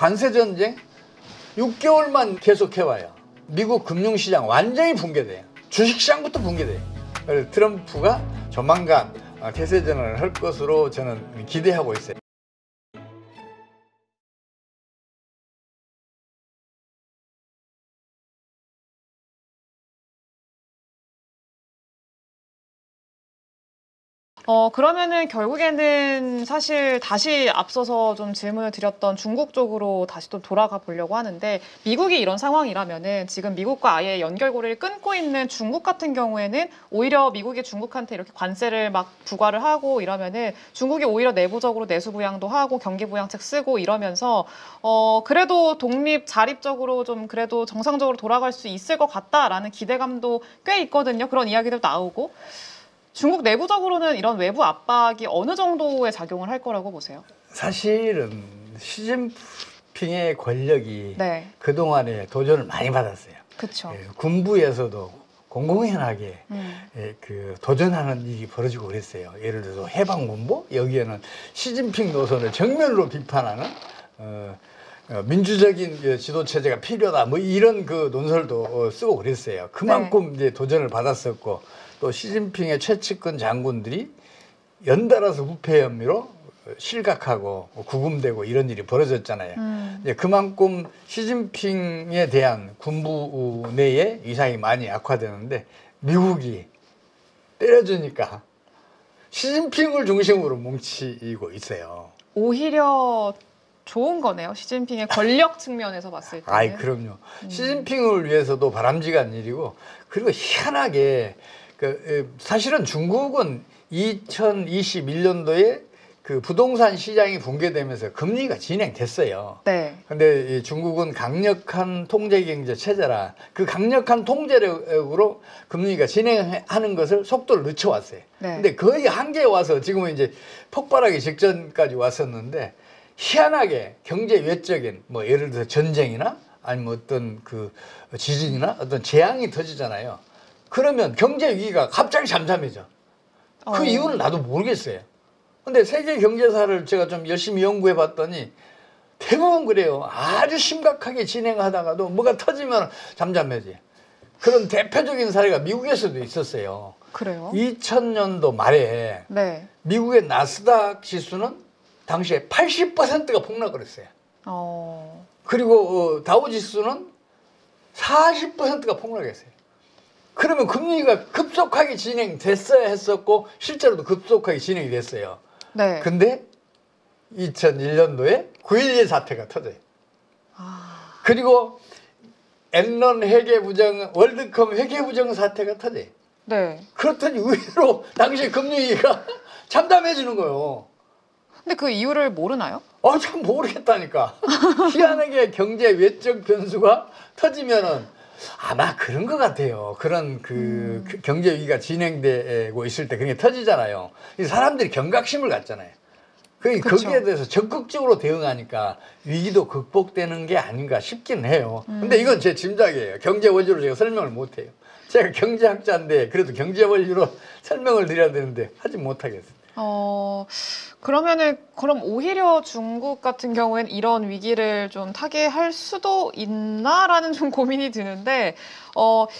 관세 전쟁 6개월만 계속해와요. 미국 금융시장 완전히 붕괴돼요. 주식시장부터 붕괴돼요. 그래서 트럼프가 조만간 태세전환을 할 것으로 저는 기대하고 있어요. 그러면은 결국에는 사실 다시 앞서서 좀 질문을 드렸던 중국 쪽으로 다시 또 돌아가 보려고 하는데, 미국이 이런 상황이라면은 지금 미국과 아예 연결고리를 끊고 있는 중국 같은 경우에는 오히려 미국이 중국한테 이렇게 관세를 막 부과를 하고 이러면은 중국이 오히려 내부적으로 내수부양도 하고 경기부양책 쓰고 이러면서 그래도 독립 자립적으로 좀 그래도 정상적으로 돌아갈 수 있을 것 같다라는 기대감도 꽤 있거든요. 그런 이야기도 나오고. 중국 내부적으로는 이런 외부 압박이 어느 정도의 작용을 할 거라고 보세요? 사실은 시진핑의 권력이 네. 그동안에 도전을 많이 받았어요. 그렇죠. 군부에서도 공공연하게 도전하는 일이 벌어지고 그랬어요. 예를 들어서 해방군부, 여기에는 시진핑 노선을 정면으로 비판하는 민주적인 지도체제가 필요하다, 뭐 이런 그 논설도 쓰고 그랬어요. 그만큼 이제 도전을 받았었고, 또 시진핑의 최측근 장군들이 연달아서 부패 혐의로 실각하고 구금되고 이런 일이 벌어졌잖아요. 이제 그만큼 시진핑에 대한 군부 내의 위상이 많이 악화되는데, 미국이 때려주니까 시진핑을 중심으로 뭉치고 있어요. 오히려 좋은 거네요. 시진핑의 권력 측면에서 봤을 때는. 아이, 그럼요. 시진핑을 위해서도 바람직한 일이고, 그리고 희한하게 사실은 중국은 2021년도에 그 부동산 시장이 붕괴되면서 금리가 진행됐어요. 네. 근데 중국은 강력한 통제 경제 체제라 그 강력한 통제력으로 금리가 진행하는 것을 속도를 늦춰왔어요. 네. 근데 거의 한계에 와서 지금은 이제 폭발하기 직전까지 왔었는데, 희한하게 경제 외적인 뭐 예를 들어 전쟁이나 아니면 어떤 그 지진이나 어떤 재앙이 터지잖아요. 그러면 경제 위기가 갑자기 잠잠해져. 그 이유는 나도 모르겠어요. 근데 세계 경제사를 제가 좀 열심히 연구해 봤더니 대부분 그래요. 아주 심각하게 진행하다가도 뭐가 터지면 잠잠해져. 그런 대표적인 사례가 미국에서도 있었어요. 그래요? 2000년도 말에 네. 미국의 나스닥 지수는 당시에 80%가 폭락을 했어요. 그리고 다우 지수는 40%가 폭락했어요. 그러면 금리가 급속하게 진행됐어야 했었고, 실제로도 급속하게 진행이 됐어요. 네. 근데 2001년도에 9.11 사태가 터져요. 그리고 엔런 회계부정, 월드컵 회계부정 사태가 터져요. 네. 그렇더니 의외로 당시 금리가 잠잠해지는 거예요. 근데 그 이유를 모르나요? 참 모르겠다니까. 희한하게 경제 외적 변수가 터지면은 아마 그런 것 같아요. 그런 그 경제 위기가 진행되고 있을 때 그런 게 터지잖아요. 사람들이 경각심을 갖잖아요. 거기에 대해서 적극적으로 대응하니까 위기도 극복되는 게 아닌가 싶긴 해요. 근데 이건 제 짐작이에요. 경제 원리로 제가 설명을 못 해요. 제가 경제학자인데 그래도 경제 원리로 설명을 드려야 되는데 하지 못하겠어요. 그럼 오히려 중국 같은 경우에는 이런 위기를 좀 타개할 수도 있나라는 좀 고민이 드는데,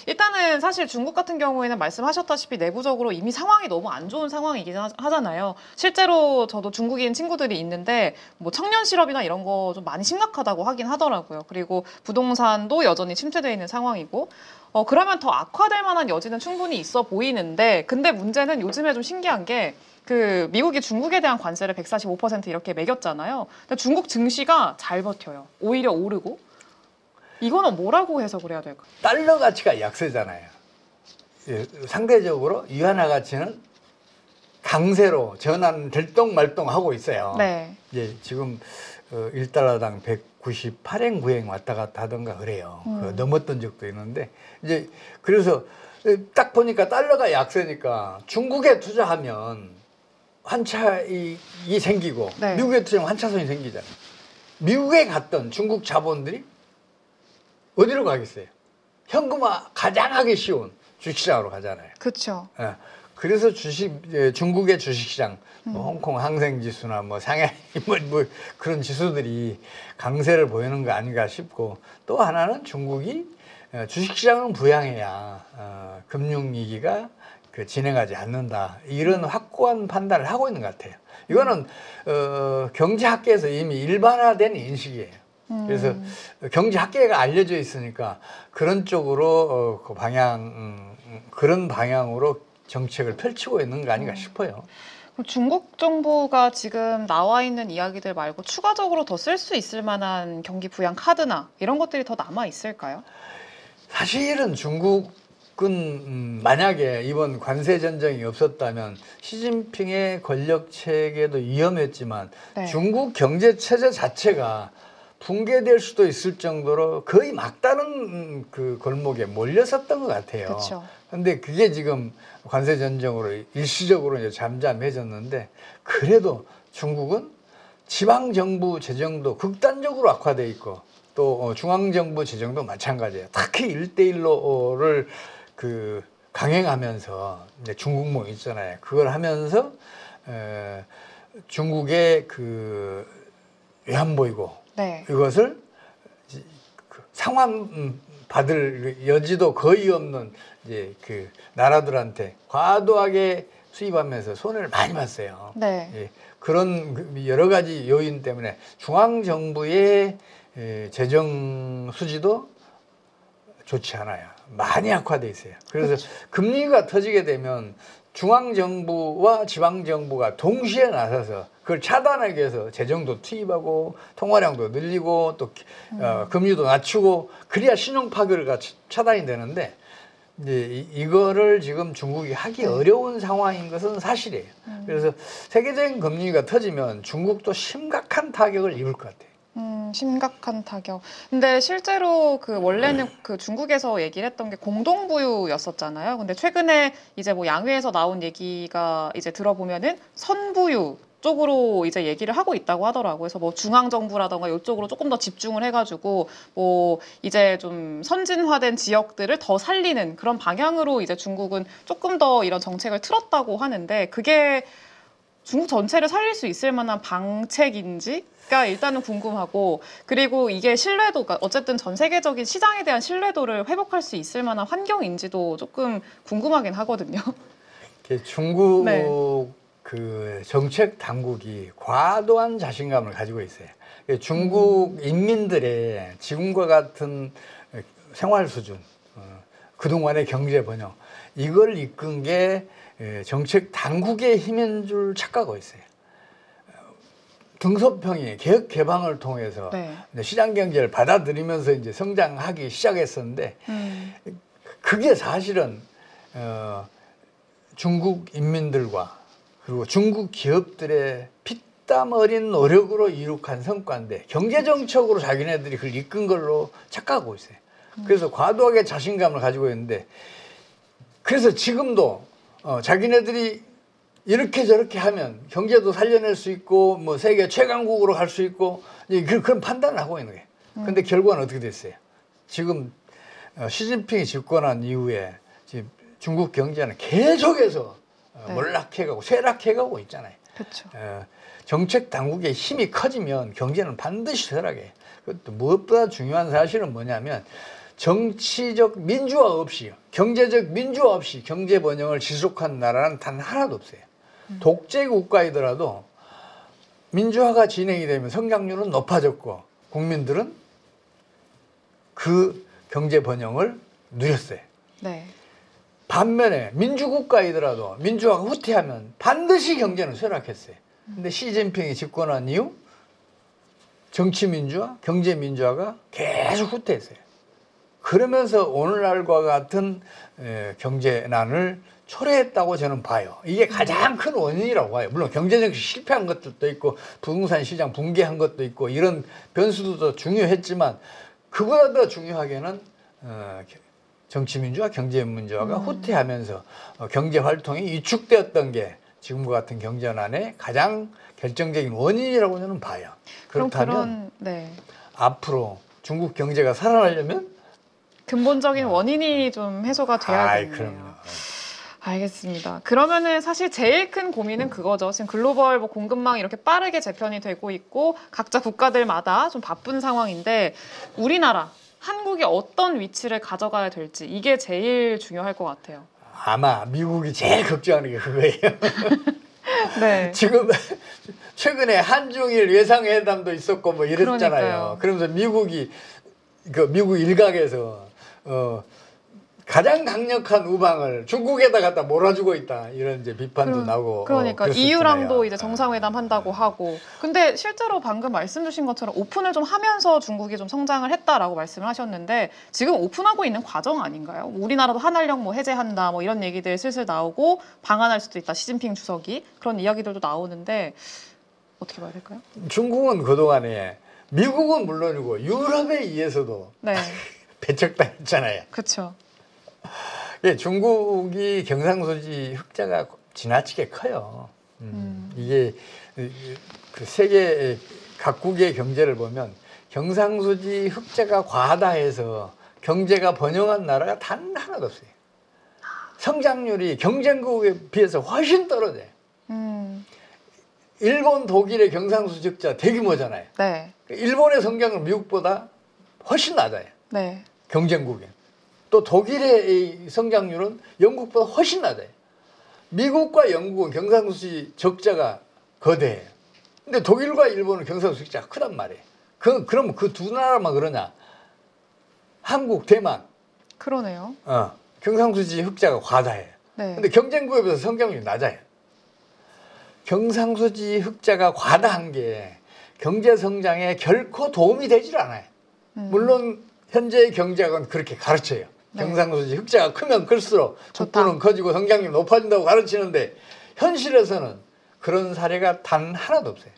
일단은 사실 중국 같은 경우에는 말씀하셨다시피 내부적으로 이미 상황이 너무 안 좋은 상황이긴 하잖아요. 실제로 저도 중국인 친구들이 있는데 뭐 청년 실업이나 이런 거 좀 많이 심각하다고 하긴 하더라고요. 그리고 부동산도 여전히 침체되어 있는 상황이고, 그러면 더 악화될 만한 여지는 충분히 있어 보이는데, 근데 문제는 요즘에 좀 신기한 게 미국이 중국에 대한 관세를 145% 이렇게 매겼잖아요. 근데 중국 증시가 잘 버텨요. 오히려 오르고. 이거는 뭐라고 해석을 해야 될까요? 달러 가치가 약세잖아요. 상대적으로 위안화 가치는 강세로 전환 들똥말똥하고 있어요. 네. 이제 지금 1달러당 198엔 9엔 왔다 갔다 하던가 그래요. 넘었던 적도 있는데, 이제 그래서 딱 보니까 달러가 약세니까 중국에 투자하면 환차이 생기고, 네. 미국에 투자하면 환차손이 생기잖아요. 미국에 갔던 중국 자본들이 어디로 가겠어요? 현금화 가장 하기 쉬운 주식시장으로 가잖아요. 그렇죠. 예. 그래서 중국의 주식시장, 뭐 홍콩 항생지수나 뭐 상하이 뭐 그런 지수들이 강세를 보이는 거 아닌가 싶고, 또 하나는 중국이 주식시장은 부양해야 금융위기가 진행하지 않는다, 이런 확고한 판단을 하고 있는 것 같아요. 이거는 경제학계에서 이미 일반화된 인식이에요. 그래서 경제학계가 알려져 있으니까 그런 쪽으로 그런 방향으로 정책을 펼치고 있는 거 아닌가 싶어요. 그럼 중국 정부가 지금 나와 있는 이야기들 말고 추가적으로 더 쓸 수 있을 만한 경기 부양 카드나 이런 것들이 더 남아 있을까요? 사실은 중국은 만약에 이번 관세 전쟁이 없었다면 시진핑의 권력 체계도 위험했지만 네. 중국 경제 체제 자체가 붕괴될 수도 있을 정도로 거의 막다른 그 골목에 몰렸었던 것 같아요. 그렇죠. 근데 그게 지금 관세 전쟁으로 일시적으로 이제 잠잠해졌는데, 그래도 중국은 지방 정부 재정도 극단적으로 악화돼 있고, 또 중앙 정부 재정도 마찬가지예요. 특히 1대1로를 강행하면서 이제 중국몽 있잖아요. 그걸 하면서 중국의 외환보이고, 네. 이것을 상환 받을 여지도 거의 없는 이제 나라들한테 과도하게 수입하면서 손해를 많이 봤어요. 네. 예, 그런 여러 가지 요인 때문에 중앙 정부의 재정 수지도 좋지 않아요. 많이 악화돼 있어요. 그래서 그렇죠. 금리가 터지게 되면 중앙 정부와 지방 정부가 동시에 나서서 그걸 차단하기 위해서 재정도 투입하고 통화량도 늘리고 또 금리도 낮추고, 그래야 신용 파괴가 차단이 되는데, 이제 이거를 지금 중국이 하기 어려운 상황인 것은 사실이에요. 그래서 세계적인 금리가 터지면 중국도 심각한 타격을 입을 것 같아요. 심각한 타격. 근데 실제로 원래는 중국에서 얘기를 했던 게 공동부유였었잖아요. 근데 최근에 이제 뭐 양회에서 나온 얘기가 이제 들어보면은 선부유 쪽으로 이제 얘기를 하고 있다고 하더라고요. 그래서 뭐 중앙정부라던가 이쪽으로 조금 더 집중을 해가지고 뭐 이제 좀 선진화된 지역들을 더 살리는 그런 방향으로 이제 중국은 조금 더 이런 정책을 틀었다고 하는데, 그게 중국 전체를 살릴 수 있을 만한 방책인지가 일단은 궁금하고, 그리고 이게 신뢰도가 어쨌든 전 세계적인 시장에 대한 신뢰도를 회복할 수 있을 만한 환경인지도 조금 궁금하긴 하거든요. 중국 네. 정책 당국이 과도한 자신감을 가지고 있어요. 중국 인민들의 지금과 같은 생활 수준, 그동안의 경제 번영, 이걸 이끈 게 정책 당국의 힘인 줄 착각하고 있어요. 등소평이 개혁 개방을 통해서 네. 시장 경제를 받아들이면서 이제 성장하기 시작했었는데, 그게 사실은 중국 인민들과 그리고 중국 기업들의 피땀 어린 노력으로 이룩한 성과인데, 경제정책으로 자기네들이 그걸 이끈 걸로 착각하고 있어요. 그래서 과도하게 자신감을 가지고 있는데, 그래서 지금도 자기네들이 이렇게 저렇게 하면 경제도 살려낼 수 있고 뭐 세계 최강국으로 갈 수 있고 그런 판단을 하고 있는 거예요. 근데 결과는 어떻게 됐어요? 지금 시진핑이 집권한 이후에 지금 중국 경제는 계속해서 몰락해가고 쇠락해가고 있잖아요. 그렇죠. 정책 당국의 힘이 커지면 경제는 반드시 쇠락해요. 그것도 무엇보다 중요한 사실은 뭐냐면, 정치적 민주화 없이, 경제적 민주화 없이 경제 번영을 지속한 나라는 단 하나도 없어요. 독재 국가이더라도 민주화가 진행이 되면 성장률은 높아졌고 국민들은 그 경제 번영을 누렸어요. 네. 반면에 민주국가이더라도 민주화가 후퇴하면 반드시 경제는 쇠락했어요. 근데 시진핑이 집권한 이후 정치 민주화, 경제 민주화가 계속 후퇴했어요. 그러면서 오늘날과 같은 경제난을 초래했다고 저는 봐요. 이게 가장 큰 원인이라고 봐요. 물론 경제적 실패한 것들도 있고 부동산 시장 붕괴한 것도 있고 이런 변수도 중요했지만, 그보다 더 중요하게는 정치 민주화, 경제 민주화가 후퇴하면서 경제 활동이 위축되었던 게 지금과 같은 경제난의 가장 결정적인 원인이라고 저는 봐요. 그렇다면 앞으로 중국 경제가 살아나려면 근본적인 원인이 좀 해소가 돼야겠네요. 그럼요. 알겠습니다. 그러면은 사실 제일 큰 고민은 그거죠. 지금 글로벌 뭐 공급망 이렇게 빠르게 재편이 되고 있고 각자 국가들마다 좀 바쁜 상황인데 우리나라, 한국이 어떤 위치를 가져가야 될지 이게 제일 중요할 것 같아요. 아마 미국이 제일 걱정하는 게 그거예요. 네. 지금 최근에 한중일 외상회담도 있었고 뭐 이랬잖아요. 그러니까요. 그러면서 미국이 그 미국 일각에서 가장 강력한 우방을 중국에다 갖다 몰아주고 있다 이런 이제 비판도 나고. 그러니까 그랬었잖아요. EU랑도 이제 정상회담 한다고 하고. 근데 실제로 방금 말씀 주신 것처럼 오픈을 좀 하면서 중국이 좀 성장을 했다라고 말씀을 하셨는데 지금 오픈하고 있는 과정 아닌가요? 우리나라도 한한령 뭐 해제한다 뭐 이런 얘기들 슬슬 나오고 방한할 수도 있다 시진핑 주석이 그런 이야기들도 나오는데 어떻게 봐야 될까요? 중국은 그동안에 미국은 물론이고 유럽에 의해서도 네, 배척당했잖아요. 그렇죠. 예, 중국이 경상수지 흑자가 지나치게 커요. 이게 그 세계 각국의 경제를 보면 경상수지 흑자가 과하다 해서 경제가 번영한 나라가 단 하나도 없어요. 성장률이 경쟁국에 비해서 훨씬 떨어져요. 일본, 독일의 경상수지 흑자 대규모잖아요. 네, 일본의 성장률 미국보다 훨씬 낮아요. 네, 경쟁국에. 또 독일의 성장률은 영국보다 훨씬 낮아요. 미국과 영국은 경상수지 적자가 거대해요. 근데 독일과 일본은 경상수지 적자가 크단 말이에요. 그러면 그 두 나라만 그러냐? 한국, 대만. 그러네요. 경상수지 흑자가 과다해요. 네, 근데 경쟁국에 비해서 성장률이 낮아요. 경상수지 흑자가 과다한 게 경제 성장에 결코 도움이 되질 않아요. 물론 현재의 경제학은 그렇게 가르쳐요. 네. 경상수지 흑자가 크면 클수록 국부는 커지고 성장률이 높아진다고 가르치는데 현실에서는 그런 사례가 단 하나도 없어요.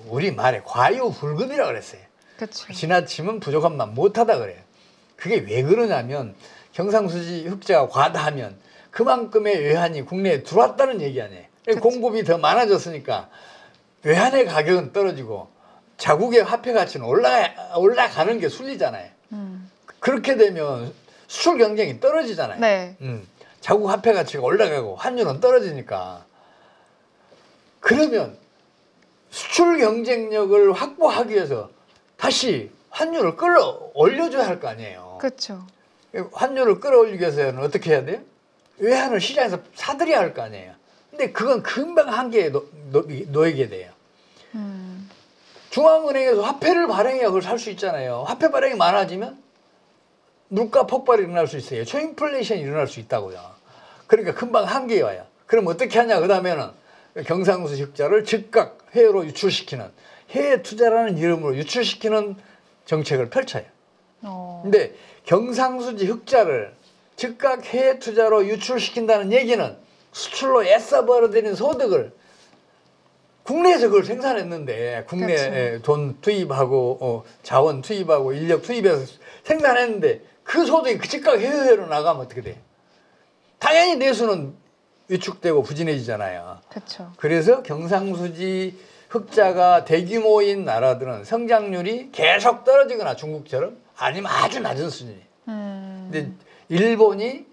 우리 말에 과유불급이라고 그랬어요. 그렇죠. 지나치면 부족함만 못하다 그래요. 그게 왜 그러냐면 경상수지 흑자가 과다하면 그만큼의 외환이 국내에 들어왔다는 얘기 아니에요. 그쵸. 공급이 더 많아졌으니까 외환의 가격은 떨어지고 자국의 화폐 가치는 올라가는 게 순리잖아요. 그렇게 되면 수출 경쟁이 떨어지잖아요. 네, 자국 화폐 가치가 올라가고 환율은 떨어지니까. 그러면 수출 경쟁력을 확보하기 위해서 다시 환율을 끌어올려줘야 할 거 아니에요. 그렇죠. 환율을 끌어올리기 위해서는 어떻게 해야 돼요? 외환을 시장에서 사들여야 할 거 아니에요. 근데 그건 금방 한계에 놓이게 돼요. 중앙은행에서 화폐를 발행해야 그걸 살 수 있잖아요. 화폐 발행이 많아지면 물가 폭발이 일어날 수 있어요. 초인플레이션이 일어날 수 있다고요. 그러니까 금방 한계에 와요. 그럼 어떻게 하냐? 그 다음에는 경상수지 흑자를 즉각 해외로 유출시키는 해외 투자라는 이름으로 유출시키는 정책을 펼쳐요. 근데 경상수지 흑자를 즉각 해외 투자로 유출시킨다는 얘기는 수출로 애써 벌어들인 소득을 국내에서 그걸 생산했는데 국내에 그렇죠. 돈 투입하고 자원 투입하고 인력 투입해서 생산했는데 그 소득이 즉각 해외로 나가면 어떻게 돼? 당연히 내수는 위축되고 부진해지잖아요. 그렇죠. 그래서 경상수지 흑자가 대규모인 나라들은 성장률이 계속 떨어지거나 중국처럼 아니면 아주 낮은 수준이에요. 근데 일본이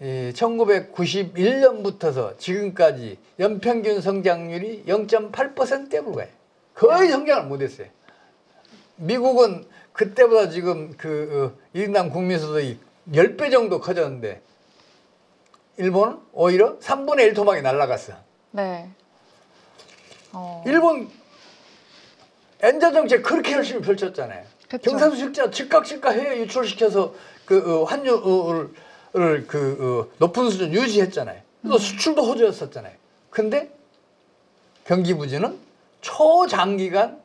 1991년부터서 지금까지 연평균 성장률이 0.8%에 불과해요. 거의 성장을 못했어요. 미국은 그때보다 지금 그 1인당 국민소득이 10배 정도 커졌는데 일본은 오히려 3분의 1 토막이 날아갔어. 네. 일본 엔저 정책 그렇게 열심히 펼쳤잖아요. 그쵸. 경상수지 흑자 즉각 해외 유출시켜서 그 환율을 높은 수준 유지했잖아요. 또 수출도 호조였었잖아요. 근데 경기 부진은 초장기간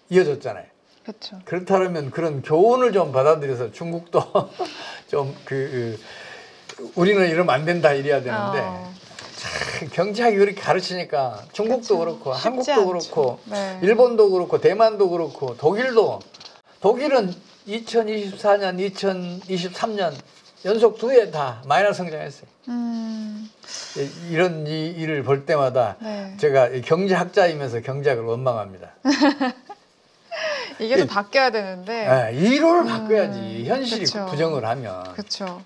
이어졌잖아요. 그렇죠. 그렇다면 그런 교훈을 좀 받아들여서 중국도 좀 우리는 이러면 안 된다 이래야 되는데 참 경제학이 그렇게 가르치니까 중국도 그렇고 한국도 그렇고 네. 일본도 그렇고 대만도 그렇고 독일은 2024년, 2023년 연속 2회 다 마이너스 성장했어요. 이런 일을 볼 때마다 네. 제가 경제학자이면서 경제학을 원망합니다. 이게 좀 바뀌어야 되는데. 이론을 바꿔야지 현실이 그쵸. 부정을 하면. 그렇죠.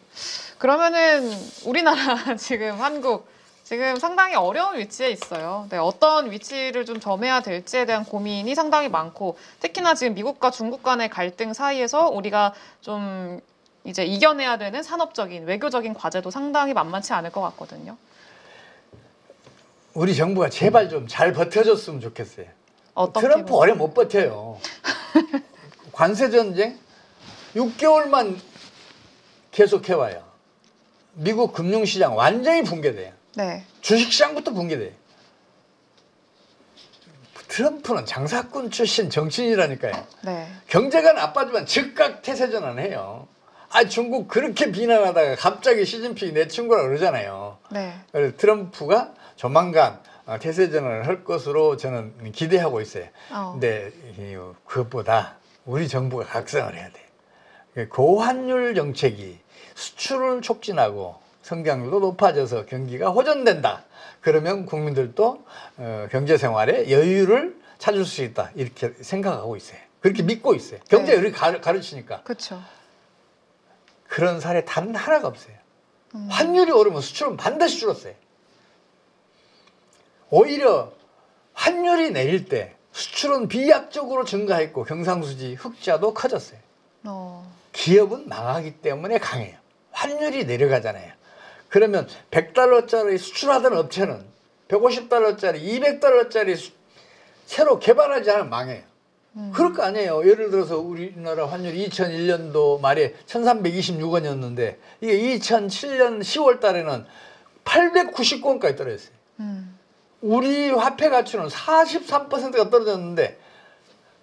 그러면은 우리나라 지금 한국 지금 상당히 어려운 위치에 있어요. 네, 어떤 위치를 좀 점해야 될지에 대한 고민이 상당히 많고 특히나 지금 미국과 중국 간의 갈등 사이에서 우리가 좀 이제 이겨내야 되는 산업적인 외교적인 과제도 상당히 만만치 않을 것 같거든요. 우리 정부가 제발 좀 잘 버텨줬으면 좋겠어요. 어떻게 트럼프 보면- 오래 못 버텨요. 관세 전쟁 6개월만 계속해와요. 미국 금융시장 완전히 붕괴돼요. 네, 주식시장부터 붕괴돼요. 트럼프는 장사꾼 출신 정치인이라니까요. 네, 경제가 나빠지면 즉각 태세 전환해요. 아, 중국 그렇게 비난하다가 갑자기 시진핑이 내 친구라 그러잖아요. 네. 그래서 트럼프가 조만간 태세 전환을 할 것으로 저는 기대하고 있어요. 근데 그것보다 우리 정부가 각성을 해야 돼. 고환율 정책이 수출을 촉진하고 성장률도 높아져서 경기가 호전된다. 그러면 국민들도 경제 생활에 여유를 찾을 수 있다. 이렇게 생각하고 있어요. 그렇게 믿고 있어요. 경제가 네. 이렇게 가르치니까. 그렇죠. 그런 사례 단 하나가 없어요. 환율이 오르면 수출은 반드시 줄었어요. 오히려 환율이 내릴 때 수출은 비약적으로 증가했고 경상수지 흑자도 커졌어요. 기업은 망하기 때문에 강해요. 환율이 내려가잖아요. 그러면 100달러짜리 수출하던 업체는 150달러짜리, 200달러짜리 새로 개발하지 않으면 망해요. 그럴 거 아니에요. 예를 들어서 우리나라 환율이 2001년도 말에 1326원이었는데 이게 2007년 10월 달에는 899원까지 떨어졌어요. 우리 화폐 가치는 43%가 떨어졌는데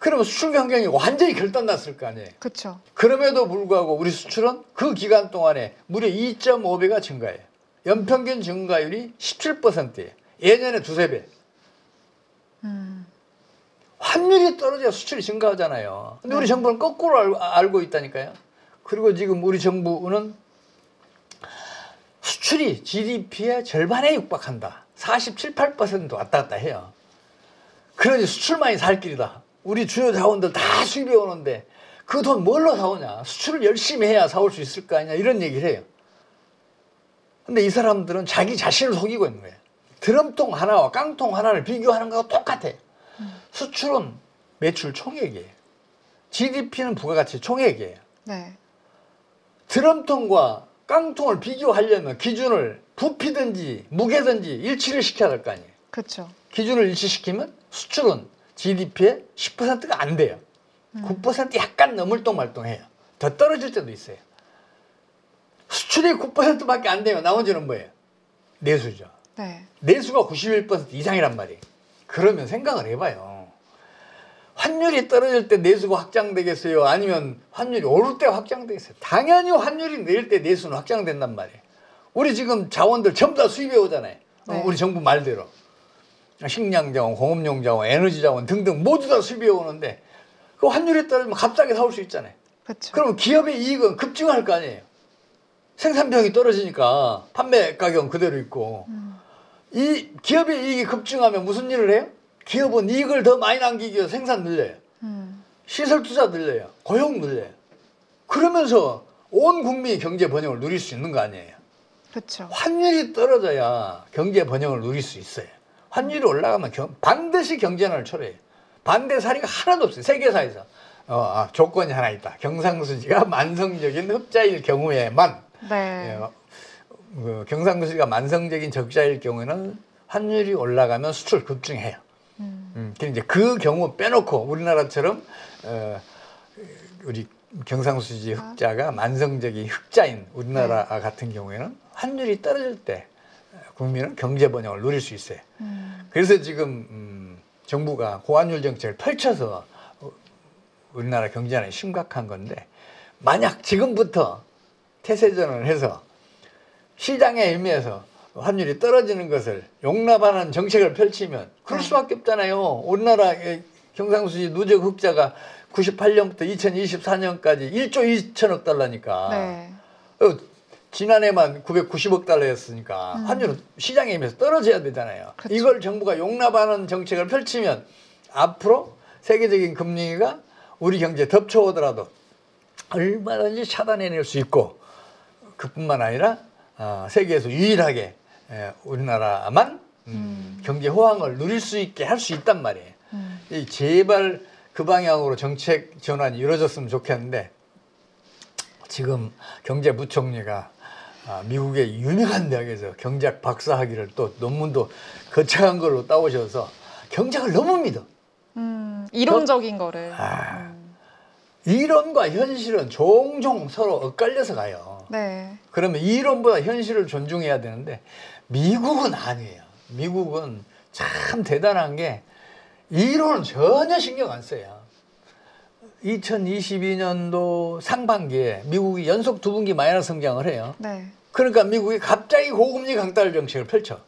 그러면 수출 경쟁이 완전히 결단났을 거 아니에요. 그렇죠. 그럼에도 불구하고 우리 수출은 그 기간 동안에 무려 2.5배가 증가해요. 연평균 증가율이 17%예요. 예년에 두세 배. 환율이 떨어져야 수출이 증가하잖아요. 근데 우리 정부는 거꾸로 알고 있다니까요. 그리고 지금 우리 정부는 수출이 GDP의 절반에 육박한다. 47, 8% 왔다 갔다 해요. 그러니 수출만이 살 길이다. 우리 주요 자원들 다 수입해 오는데 그 돈 뭘로 사오냐. 수출을 열심히 해야 사올 수 있을 거 아니냐. 이런 얘기를 해요. 근데 이 사람들은 자기 자신을 속이고 있는 거예요. 드럼통 하나와 깡통 하나를 비교하는 거하고 똑같아요. 수출은 매출 총액이에요. GDP는 부가가치 총액이에요. 네. 드럼통과 깡통을 비교하려면 기준을 부피든지 무게든지 일치를 시켜야 될 거 아니에요. 그렇죠. 기준을 일치시키면 수출은 GDP의 10%가 안 돼요. 9% 약간 너물똥말똥해요. 더 떨어질 때도 있어요. 수출이 9%밖에 안 되면 나머지는 뭐예요? 내수죠. 네. 내수가 91% 이상이란 말이에요. 그러면 생각을 해봐요. 환율이 떨어질 때 내수가 확장되겠어요? 아니면 환율이 오를 때 확장되겠어요? 당연히 환율이 내릴 때 내수는 확장된단 말이에요. 우리 지금 자원들 전부 다 수입해 오잖아요. 네. 우리 정부 말대로. 식량자원, 공업용자원, 에너지자원 등등 모두 다 수입해 오는데 그 환율이 떨어지면 값싸게 사올 수 있잖아요. 그렇죠. 그러면 기업의 이익은 급증할 거 아니에요. 생산비용이 떨어지니까 판매 가격은 그대로 있고 이 기업의 이익이 급증하면 무슨 일을 해요? 기업은 이익을 더 많이 남기기 위해서 생산 늘려요. 시설 투자 늘려요. 고용 늘려요. 그러면서 온 국민이 경제 번영을 누릴 수 있는 거 아니에요. 그렇죠. 환율이 떨어져야 경제 번영을 누릴 수 있어요. 환율이 올라가면 반드시 경제난을 초래해요. 반대 사례가 하나도 없어요. 세계사에서. 조건이 하나 있다. 경상수지가 만성적인 흑자일 경우에만 네. 경상수지가 만성적인 적자일 경우에는 환율이 올라가면 수출 급증해요. 이제 그 경우 빼놓고 우리나라처럼 우리 경상수지 흑자가 만성적인 흑자인 우리나라 같은 경우에는 환율이 떨어질 때 국민은 경제 번영을 누릴 수 있어요. 그래서 지금 정부가 고환율 정책을 펼쳐서 우리나라 경제난이 심각한 건데 만약 지금부터 태세전환을 해서 시장의 의미에서 환율이 떨어지는 것을 용납하는 정책을 펼치면 그럴 수밖에 없잖아요. 우리나라의 경상수지 누적 흑자가 98년부터 2024년까지 1조 2천억 달러니까 네. 지난해만 990억 달러였으니까 환율은 시장에 의미에서 떨어져야 되잖아요. 그쵸. 이걸 정부가 용납하는 정책을 펼치면 앞으로 세계적인 금리가 우리 경제에 덮쳐오더라도 얼마든지 차단해낼 수 있고 그뿐만 아니라 세계에서 유일하게 우리나라만 경제 호황을 누릴 수 있게 할 수 있단 말이에요. 제발 그 방향으로 정책 전환이 이루어졌으면 좋겠는데 지금 경제부총리가 미국의 유명한 대학에서 경제학 박사학위를 또 논문도 거창한 걸로 따오셔서 경제학을 너무 믿어. 이론적인 거를. 이론과 현실은 종종 서로 엇갈려서 가요. 네. 그러면 이론보다 현실을 존중해야 되는데 미국은 아니에요. 미국은 참 대단한 게 이론은 전혀 신경 안 써요. 2022년도 상반기에 미국이 연속 2분기 마이너스 성장을 해요. 네. 그러니까 미국이 갑자기 고금리 강달 정책을 펼쳐.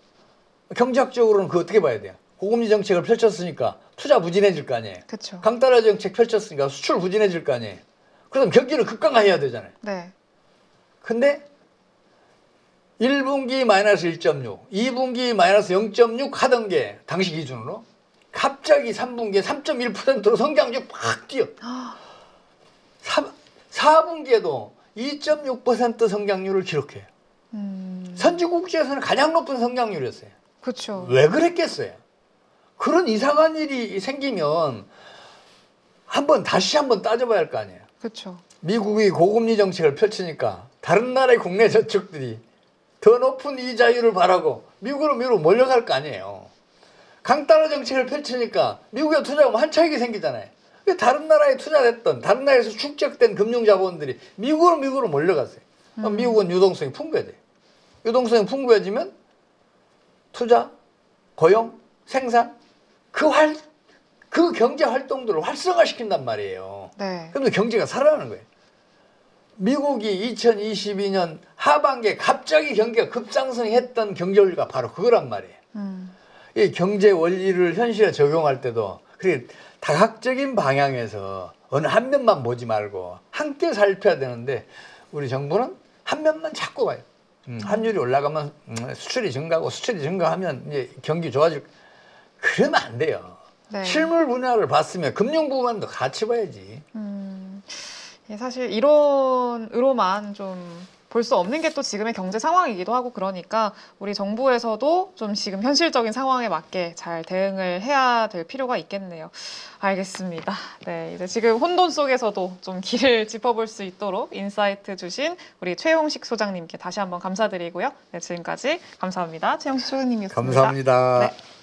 경제학적으로는 그거 어떻게 봐야 돼요? 고금리 정책을 펼쳤으니까 투자 부진해질 거 아니에요. 그렇죠. 강달러 정책 펼쳤으니까 수출 부진해질 거 아니에요. 그럼 경기를 급강화해야 되잖아요. 네. 근데 1분기 마이너스 1.6, 2분기 마이너스 0.6 하던 게 당시 기준으로 갑자기 3분기에 3.1%로 성장률이 팍 뛰어. 4분기에도 2.6% 성장률을 기록해요. 선진국지에서는 가장 높은 성장률이었어요. 그렇죠. 왜 그랬겠어요? 그런 이상한 일이 생기면 다시 한번 따져봐야 할 거 아니에요. 그렇죠. 미국이 고금리 정책을 펼치니까 다른 나라의 국내 저축들이 더 높은 이자율을 바라고 미국으로 몰려갈 거 아니에요. 강달러 정책을 펼치니까 미국에 투자하면 한차익이 생기잖아요. 다른 나라에 투자했던 다른 나라에서 축적된 금융자본들이 미국으로 몰려갔어요. 미국은 유동성이 풍부해야 돼요. 유동성이 풍부해지면 투자, 고용, 생산 그 경제 활동들을 활성화시킨단 말이에요. 네. 그러면 경제가 살아나는 거예요. 미국이 2022년 하반기에 갑자기 경기가 급상승했던 경제 원리가 바로 그거란 말이에요. 이 경제 원리를 현실에 적용할 때도 다각적인 방향에서 어느 한 면만 보지 말고 함께 살펴야 되는데 우리 정부는 한 면만 자꾸 봐요. 환율이 올라가면 수출이 증가하고 수출이 증가하면 이제 경기 좋아질. 그러면 안 돼요. 네. 실물 분야를 봤으면 금융 부분도 같이 봐야지. 사실 이론으로만 좀 볼 수 없는 게 또 지금의 경제 상황이기도 하고 그러니까 우리 정부에서도 좀 지금 현실적인 상황에 맞게 잘 대응을 해야 될 필요가 있겠네요. 알겠습니다. 네, 이제 지금 혼돈 속에서도 좀 길을 짚어볼 수 있도록 인사이트 주신 우리 최용식 소장님께 다시 한번 감사드리고요. 네, 지금까지 감사합니다. 최용식 소장님이었습니다. 감사합니다. 네.